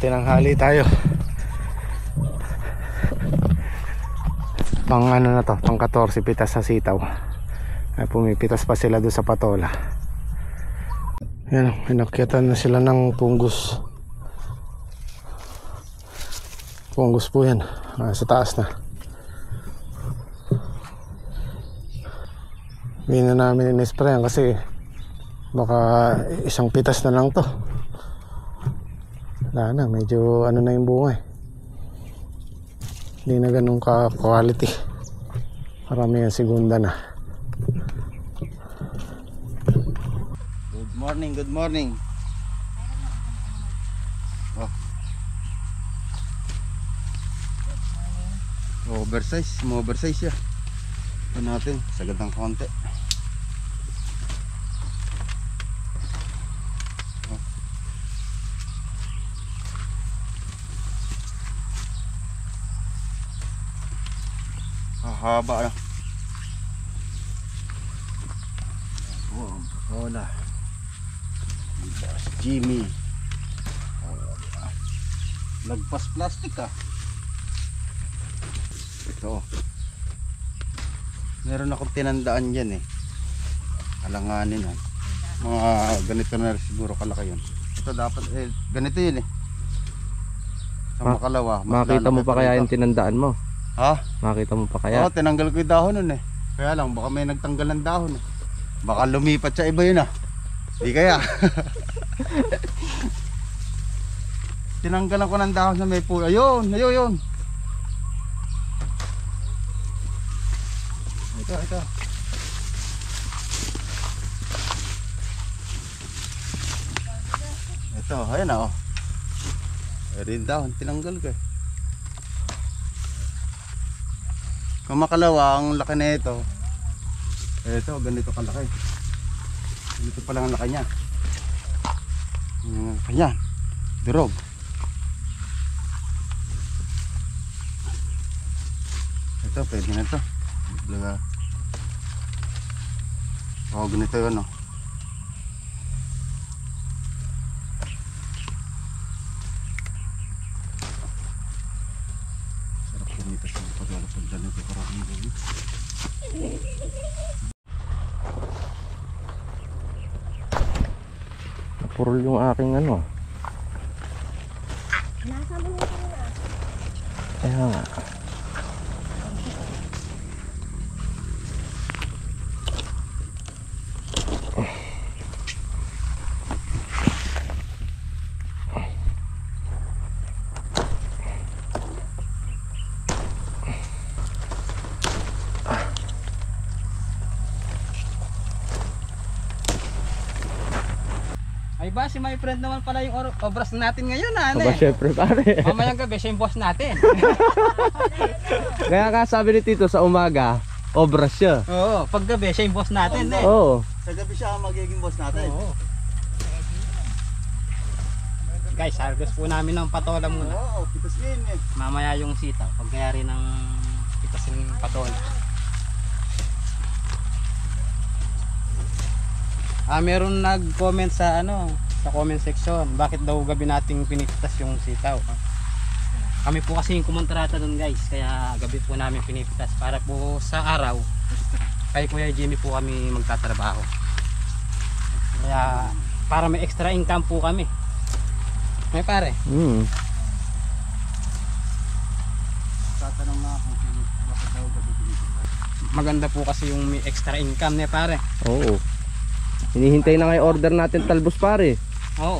tinanghali tayo. Pang ano na to, pang 14 pitas sa sitaw. Ay, pumipitas pa sila doon sa patola. Yan, inakyatan na sila ng punggos. Punggos po yan, sa taas na. Hindi na namin in-sprayan kasi baka isang pitas na lang to. Wala na, medyo ano na yung bunga eh. Hindi na ganun ka-quality. Marami yung segunda na. Good morning, good morning. Oh. Oversize siya. Ito natin, sagad ng konti. Oh. Haba na. Oh, hola. Jimmy. Lagpas plastic ah. Ito. Meron akong tinandaan dyan eh. Alanganin ha. Mga ganito na siguro kalaki yun. Ito dapat eh, ganito yun eh. Sa Makalawa. Makita mo pa kaya yung tinandaan mo? Ha? Makita mo pa kaya? Oo, tinanggal ko yung dahon nun eh. Kaya lang, baka may nagtanggal ng dahon eh. Baka lumipat sa iba yun ah. Di kaya. Tinanggalan ko ng dahon sa may puno. Ayun. Ito. Ito, ayan na oh. Ayun dahon, tinanggal ko eh. Kung Makalawa, ang laki na ito. Ito, ganito kalaki. Ganito pa lang ang laki niya. Ayan, durog. Ito, pwede na ito. Oh, ganito yun oh. Sarap kumita sa pagkala pag ganito karami gawin. Purol yung aking ano. Nasa mo na. Kaya nga. Ay ba, si my friend naman pala yung obras natin ngayon, Aba, syempre pare. Mamayang gabi, siya yung boss natin. Kaya ka sabi ni Tito sa umaga, obras siya. Oo, pag gabi, siya yung boss natin eh. Oo. Sa gabi siya ang magiging boss natin. Oo. Guys, harvest po namin ng patola muna. Oo, pitas yun eh. Mamaya yung sitaw, pagkayari ng pitasin ng patola. Meron nag-comment sa sa comment section, bakit daw gabi nating pinipitas yung sitaw. Kami po kasi yung kumontrata doon guys, kaya gabi po namin pinipitas para po sa araw kay Kuya Jimmy po kami magtatrabaho. Kaya para may extra income po kami. May pare. Tatanong nga kung bakit daw gabi pinipitas. Maganda po kasi yung may extra income ne pare. Oo. Hinihintay na ngayon order natin talbos pare. Oo.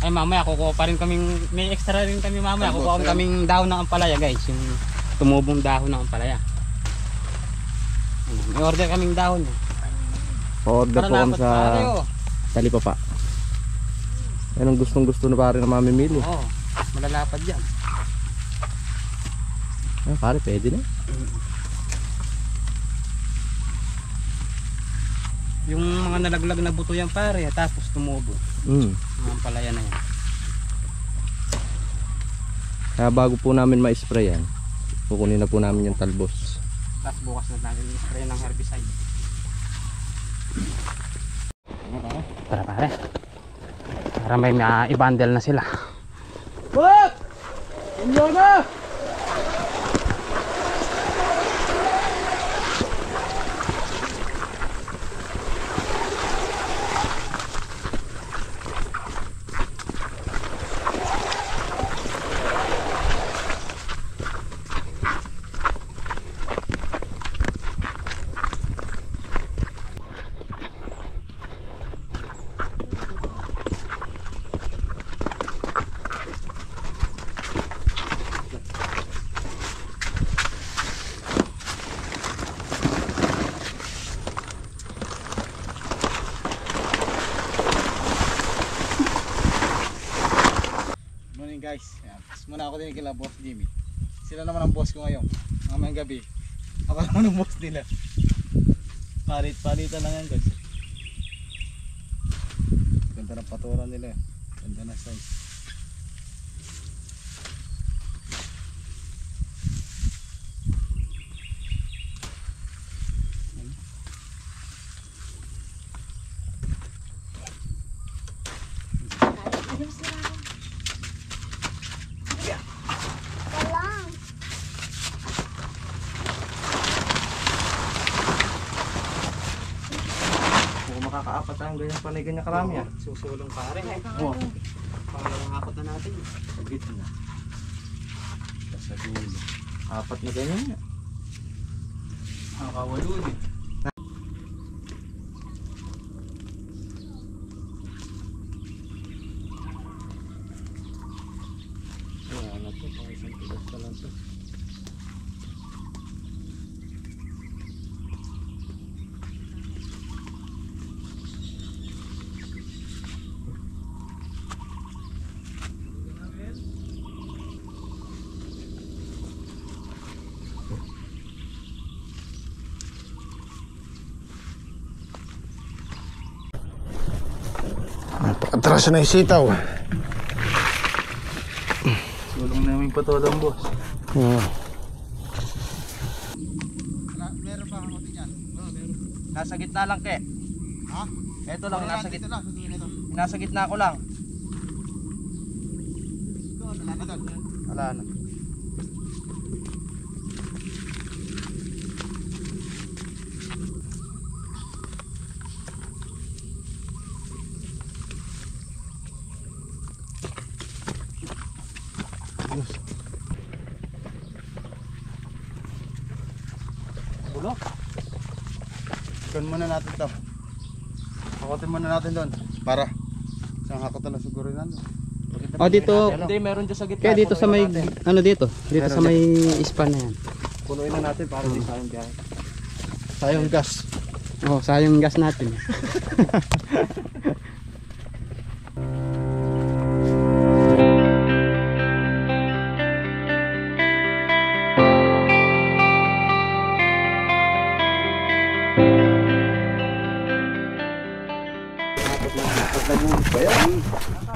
Ay mamaya kukuha pa rin kaming, may extra rin kami mamaya. Talbos, Kukuha kaming dahon ng ampalaya guys, yung tumubong dahon ng ampalaya. May order kaming dahon. Pa-order po kami sa pare, oh. Talipapa. Yan ang gustong gusto na pare na mamimili. Oo. Malalapad yan. Pare pwede na. Yung mga nalaglag na buto yan pare, tapos tumubo. Ang ampalaya na yan. Kaya bago po namin ma-spray yan, kukunin na po namin yung talbos. Tapos bukas na natin i-spray ng herbicide. Tara pare. Para may i-bundle na sila. Morning guys, yan. Tapos muna ako din kila Boss Jimmy. Sila naman ang boss ko ngayon. Mamayang gabi, ako naman ang boss nila. Palit-palitan lang yan guys. Ganda ng paturan nila. Ganda na size. Makakaapat ang ganyan panay ganyan karami ah. Susulong pa rin eh. Oh, Pangalawang akot na natin. sa gitna. Sa dulo. Apat na ganyan. Nakakawalo din. Ayan na to, pang isang pilas pa lang to. Napakatras na yung sitaw. Sulong namin patodang boss. Meron pa ako din yan. Nasa gitna lang ke. Ha? Ito lang, nasa Dito gitna. lang, sa dulo nito. Nasa gitna ko lang. Wala na doon. Wala na. Bulok. Ikon muna natin to. Hakotin muna natin doon. Para. Isang hakotan na siguro yan. Oh, dito. Hindi, meron dyan sa gitna. Kaya dito sa may, Punuin natin. ano dito? Dito sa may span na yan. Punuin na natin para di sayang biyahe. Sayang gas. Oh, sayang gas natin.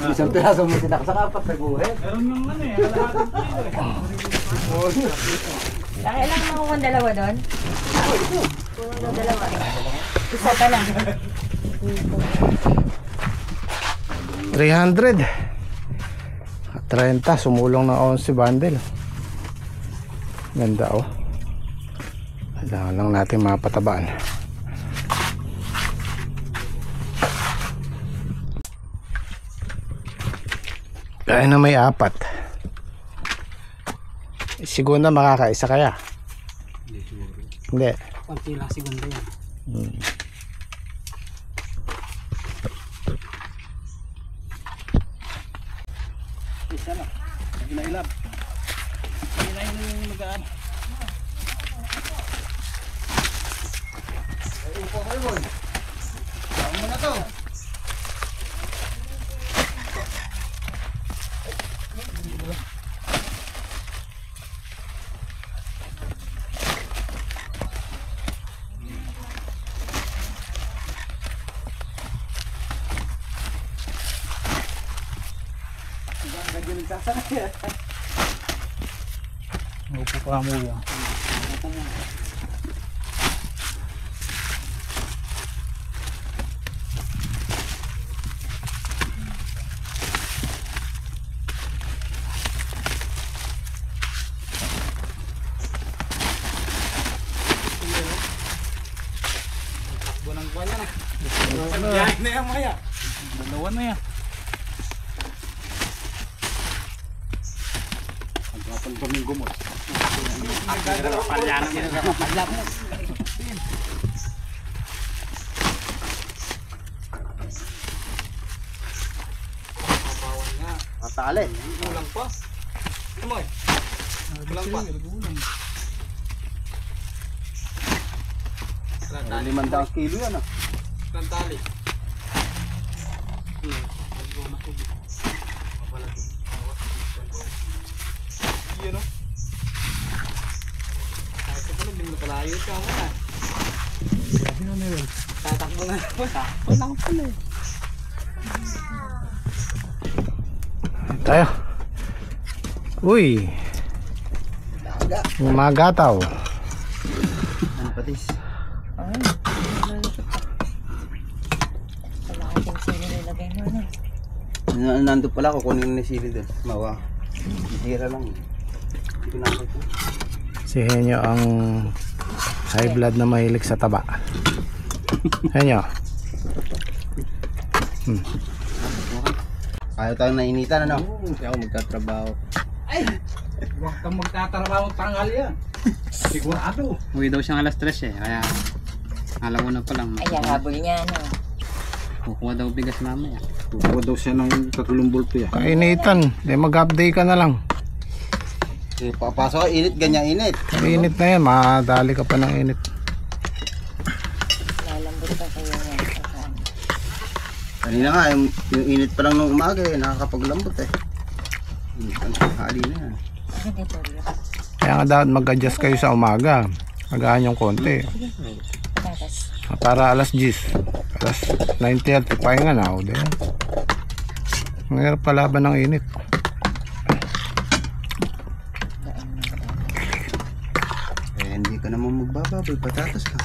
Isang piraso mo sinakasakapat sa guhit. Kailangan mo kung dalawa doon? Kung dalawa. Isa pa lang. 300. 30, sumulong na 11 bundle. Ganda oh. Kailangan lang natin mapatabaan. Kaya na may 4. Siguro na makakaisa kaya? Hindi. Konti lang segundo yan. Isa na. Ginailab. Ginailab yung magaan. Ay, upo kayo boy. Saan mo na to? Upo pa mo yan. Buwan na. Biyahe na yan maya. Dalawa na yan. Hanggang Domingo mo. Palya na yan. Palya mo. Matali. Kulang pa. Tumoy. Kulang pa. 500 kilo yan ah. Kulang tali. Yun o. Ito pa lang, binapalayo ka mo na. Tatakbo na ako. Takbo lang pala eh. Tayo. Uy. Umagataw. Ano patis? Ay, wala kating sili nilagay mo na. Nandun pala, kukunin na sili doon. Mawa. Hira lang. Hindi ko nakita. Si Henyo ang high blood na mahilig sa taba. Henyo. Ayaw tayong nainitan ano? Hindi ako magtatrabaho. Ay! Huwag kang magtatrabaho tanghal yan. Sigurado. Uwi daw siyang alas 3 eh. Kaya alam mo na pa lang. Ay, ang habol niya, ano. Kukuha daw bigas mamaya. Kukuha daw siya ng 3 bulto yan. Kainitan. Di mag-update ka na lang. Papasok, init, ganyan init. Init na yan. Madali ka pa ng init. Lalambot pa kayo yan. Kanina nga, yung init pa lang nung umaga eh, nakakapaglambot eh. Ang hali na yan. Sige, dito rin. Kaya nga dapat mag-adjust kayo sa umaga. Agahan yung konti. Patatas. Para alas 10. Alas 9:30 pahinga na ako. Diba? Ang hirap palaban ng init. Eh, hindi ka naman magbababoy, patatas lang.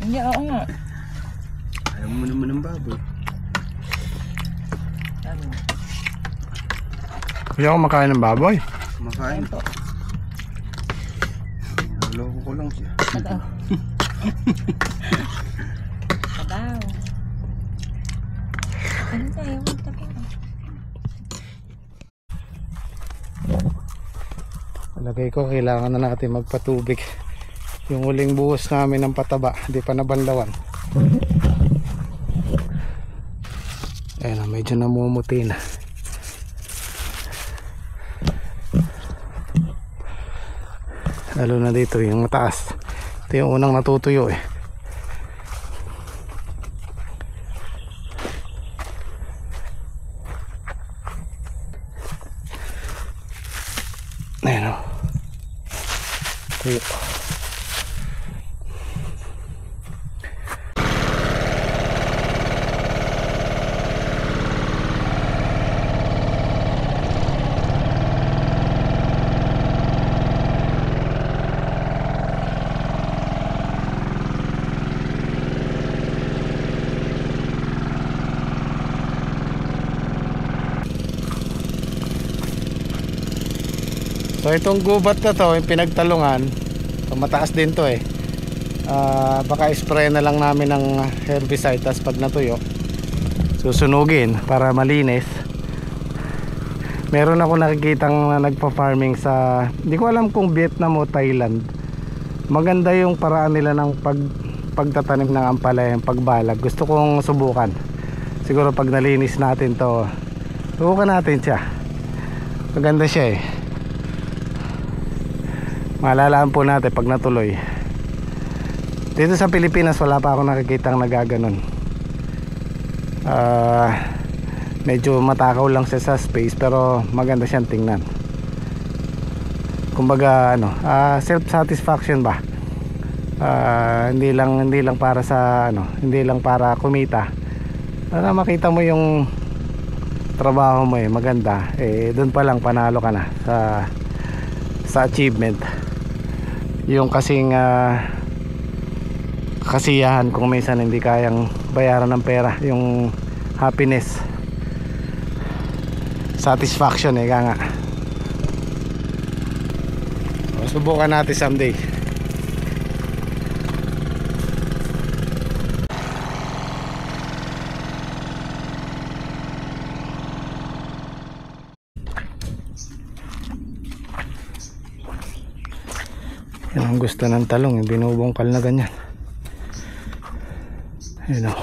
Hindi, oo nga. Ayaw mo naman ng baboy. Ano? Hindi ako makain ng baboy. Kumakain. Naloko ko lang siya. Sabaw. Sabaw. Ano tayo? Magtabi. Palagay ko kailangan na natin magpatubig. Yung huling buhos namin ng pataba, hindi pa nabanlawan. Ayun, medyo namumuti na. Lalo na dito yung mataas. Ito yung unang natutuyo eh. Ayun o. Tuyo. So itong gubat na to, yung pinagtalungan, so mataas din to eh. Baka spray na lang namin ng herbicide, tas pag natuyo susunugin para malinis. Meron ako nakikitang nagpa-farming sa, hindi ko alam kung Vietnam o Thailand. Maganda yung paraan nila ng pagtatanim ng ampalaya, yung pagbalag. Gusto kong subukan. Siguro pag nalinis natin to, subukan natin siya. Maganda siya eh. Malalaan po natin pag natuloy. Dito sa Pilipinas wala pa ako nakikitang nagaganon. Medyo matakaw lang siya sa space, pero maganda siyang tingnan. Kumbaga ano, self satisfaction ba? Hindi lang para sa ano, hindi lang para kumita. Para makita mo yung trabaho mo eh, maganda. Eh doon pa lang panalo ka na sa achievement. Yung kasing kasiyahan kung minsan hindi kayang bayaran ng pera, yung happiness, satisfaction eh, nga. Subukan natin someday. Yan ang gusto ng talong, yung binubungkal na ganyan. Ayun o.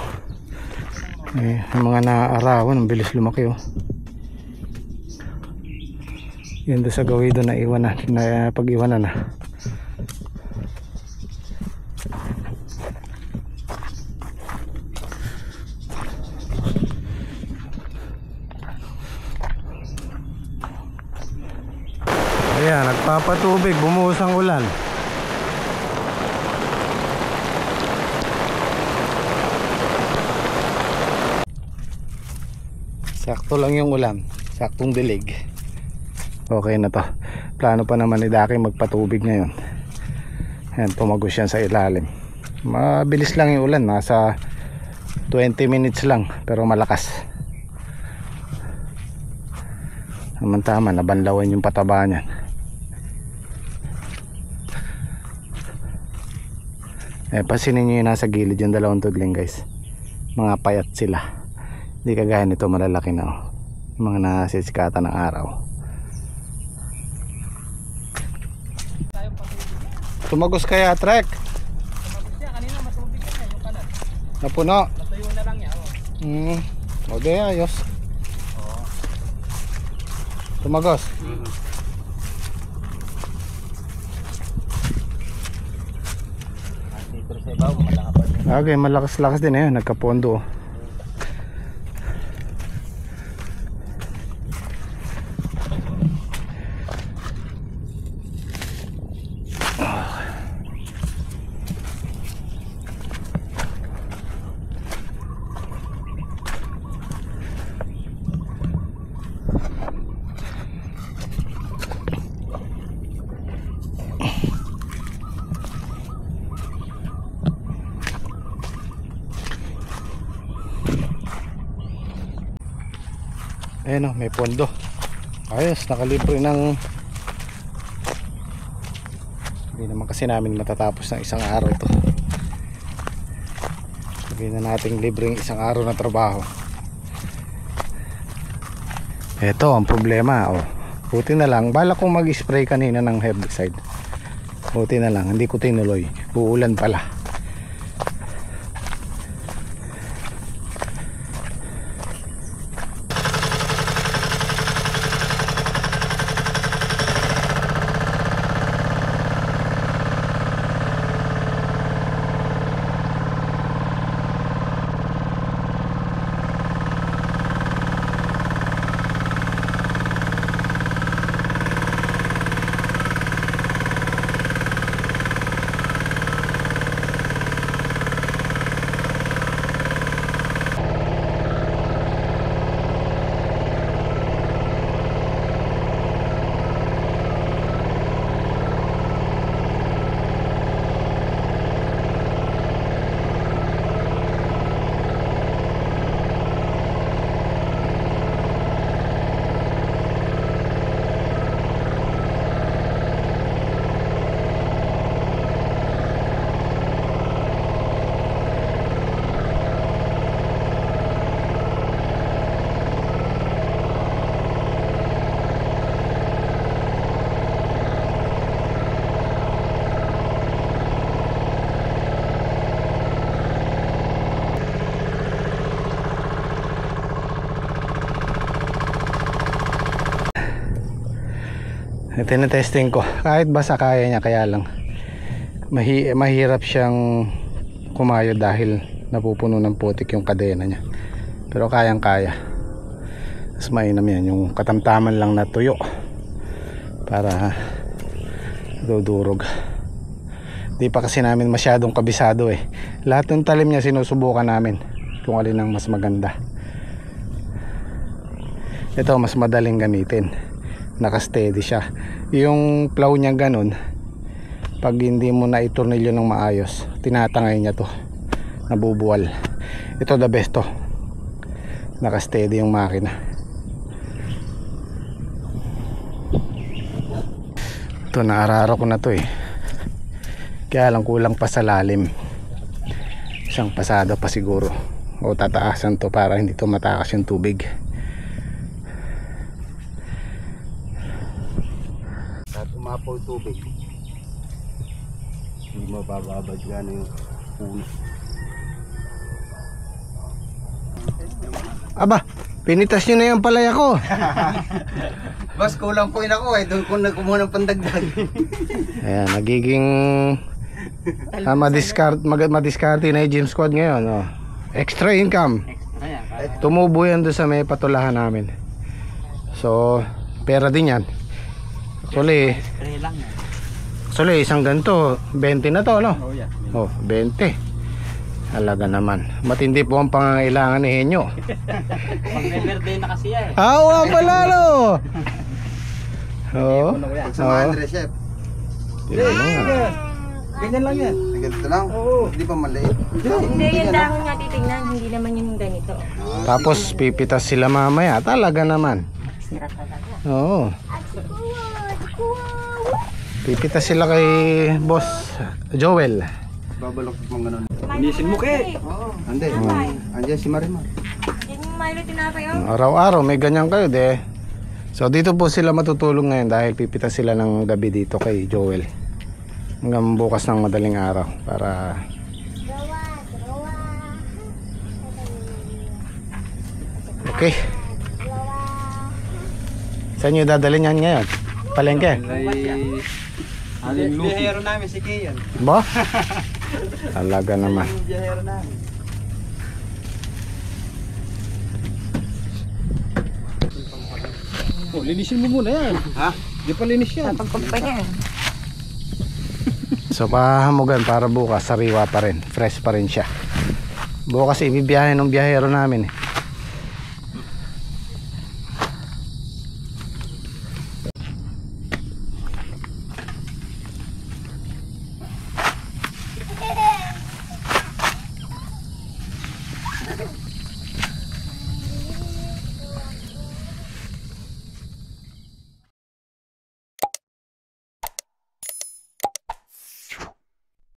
Yung mga naaarawan, ang bilis lumaki o. Yun doon sa gawido na iwanan, na pag-iwanan na. Ayan, nagpapatubig, bumuhos ang ulan. Sakto lang yung ulan, saktong dilig. Okay na to. Plano pa naman ni Daki magpatubig ngayon. Ayan, tumagos yan sa ilalim. Mabilis lang yung ulan, nasa 20 minutes lang, pero malakas. Tama, nabanlawan yung pataba niyan. Pasinin nyo yung nasa gilid yung dalawang tudling guys. Mga payat sila. Hindi kagaya nito malalaki na oh. Yung mga nasisikatan ng araw. Tumagos kaya Trek? Tumagos siya, kanina matubig yan yung kanan. Napuno. Natuyo na lang yan oh. Okay, ayos. Tumagos. Dito sa ibaw, malakapad yun. Okay, malakas-lakas din eh, nagkapondo. Ayan o, may pondo. Ayos, nakalibre ng... Hindi naman kasi namin matatapos ng isang araw ito. Sabihin na natin libreng isang araw na trabaho. Ito ang problema oh. Buti na lang, bala kong mag-spray kanina ng herbicide. Buti na lang, hindi ko tinuloy. Uulan pala. Tinetesting ko kahit basa kaya niya, kaya lang mahirap siyang kumayo dahil napupuno ng putik yung kadena niya, pero kayang kaya. Mas mainam yan yung katamtaman lang na tuyo para dudurog. Di pa kasi namin masyadong kabisado eh. Lahat ng talim niya sinusubukan namin kung alin ang mas maganda. Ito mas madaling gamitin, naka-steady siya. Yung plow niya ganun, pag hindi mo na itornilyo ng maayos, tinatangay niya to, nabubuwal. Ito the best to, naka-steady yung makina. Ito naararo ko na to eh, kaya lang kulang pa sa lalim. Isang pasada pa siguro, o tataasan to para hindi to matakas yung tubig. Umapaw tubig. Hindi mabababad gano'n yung puno. Aba, pinitas nyo na yung palaya ko. Boss, kulang po yun ako eh. Doon ko kumuha ng pandagdag. Ayan, nagiging madiskarte na yung gym squad ngayon. Oh. Extra income. Extra yan. Para Tumubo yan doon sa may patulahan namin. So, pera din yan. Actually, spray lang yan. isang ganito, 20 na to, no? Oh, yeah. Oh, 20. Halaga naman. Matindi po ang pangangailangan ni Henyo. Pag-birthday na kasi yan. Awa pala, no? Oo. Pag sa Andre, chef. Ganyan lang yan. Ganito lang? Hindi pa maliit. Hindi, yung dahon nga titignan, hindi naman yung ganito. Tapos pipitas sila mamaya. Talaga naman. Sira talaga. Oo. Pipitas sila kay Boss Joel. Babalok mo ganun. Linisin mo kay. Ande, andyan si Marimar. Yan yung Milo tinapay oh. Araw-araw may ganyan kayo de. So dito po sila matutulong ngayon dahil pipitas sila ng gabi dito kay Joel. Hanggang bukas ng madaling araw para okay. Saan nyo dadalhin yan ngayon? Palengke? Aling Biyahero namin si Kian. Ba? Talaga naman. Biyahero namin. Oh, linisin mo muna yan. Ha? Di pa linis yan. Napagpag pa niyan. So pahamugan para bukas sariwa pa rin. Fresh pa rin siya. Bukas ibibiyahe ng biyahero namin.